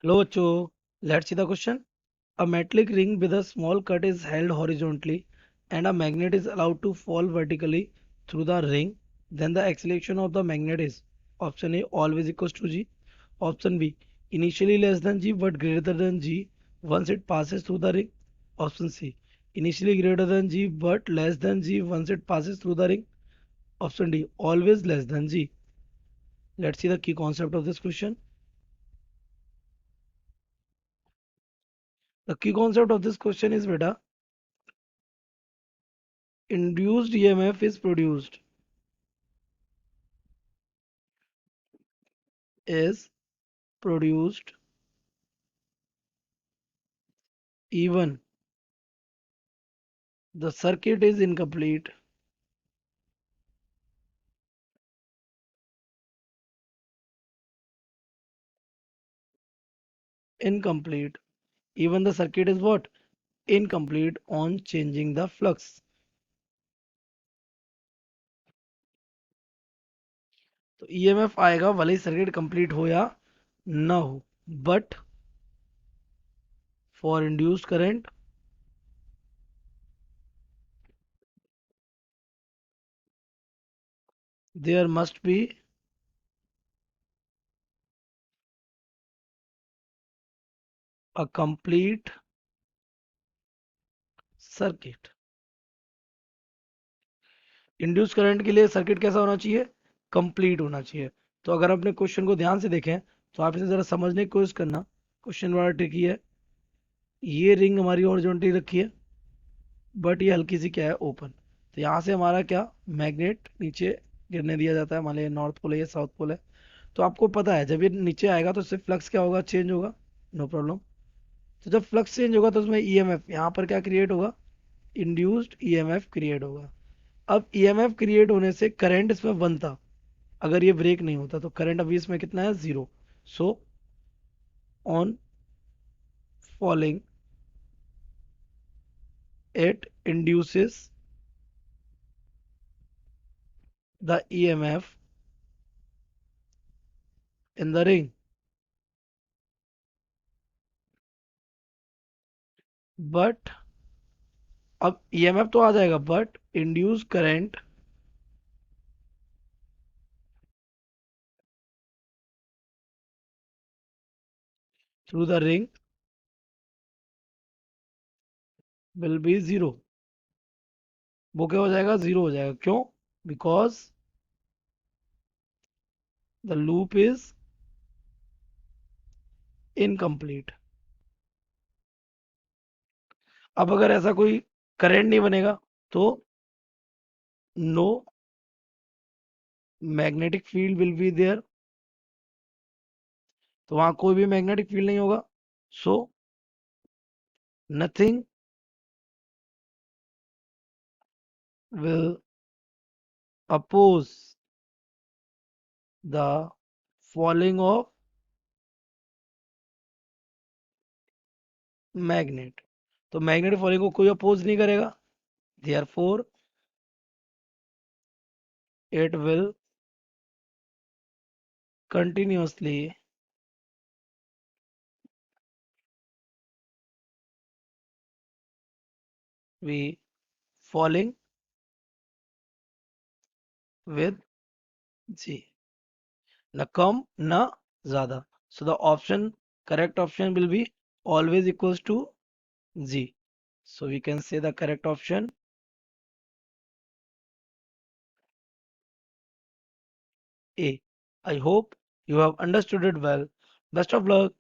Hello, Cho. Let's see the question. A metallic ring with a small cut is held horizontally and a magnet is allowed to fall vertically through the ring. Then the acceleration of the magnet is option A always equals to G. Option B initially less than G but greater than G once it passes through the ring. Option C initially greater than G but less than G once it passes through the ring. Option D always less than G. Let's see the key concept of this question. The key concept of this question is beta induced EMF is produced even the circuit is incomplete even the circuit is what incomplete on changing the flux. तो EMF आएगा भले ही circuit complete हो या ना हो but for induced current there must be a complete circuit. Induce current के लिए सर्किट कैसा होना चाहिए कंप्लीट होना चाहिए. तो अगर अपने क्वेश्चन को ध्यान से देखें तो आप इसे जरा समझने की कोशिश करना. क्वेश्चन बड़ा ट्रिकी है. ये रिंग हमारी हॉरिजॉन्टली रखी है बट ये हल्की सी क्या है ओपन. तो यहाँ से हमारा क्या मैग्नेट नीचे गिरने दिया जाता है. मान लीजिए नॉर्थ पोल है या साउथ पोल है. तो आपको पता है जब ये नीचे आएगा तो इससे फ्लक्स क्या होगा चेंज होगा. No problem. तो जब फ्लक्स चेंज होगा तो उसमें ईएमएफ यहाँ पर क्या क्रिएट होगा इंड्यूस्ड ईएमएफ क्रिएट होगा. अब ईएमएफ क्रिएट होने से करंट इसमें बनता. अगर ये ब्रेक नहीं होता तो करंट अभी इसमें कितना है zero. So on falling it induces the EMF in the ring. But अब ईएमएफ तो आ जाएगा but induce current through the ring will be zero. वो क्या हो जाएगा जीरो हो जाएगा. क्यों? Because the loop is incomplete. अब अगर ऐसा कोई करंट नहीं बनेगा तो no magnetic field will be there. तो वहां कोई भी मैग्नेटिक फील्ड नहीं होगा. So nothing will oppose the falling of magnet. तो मैग्नेट फॉलिंग को कोई अपोज नहीं करेगा. Therefore it will continuously be falling with g. न कम न ज्यादा. So the option correct option will be always equals to G. So we can say the correct option A. I hope you have understood it well. Best of luck.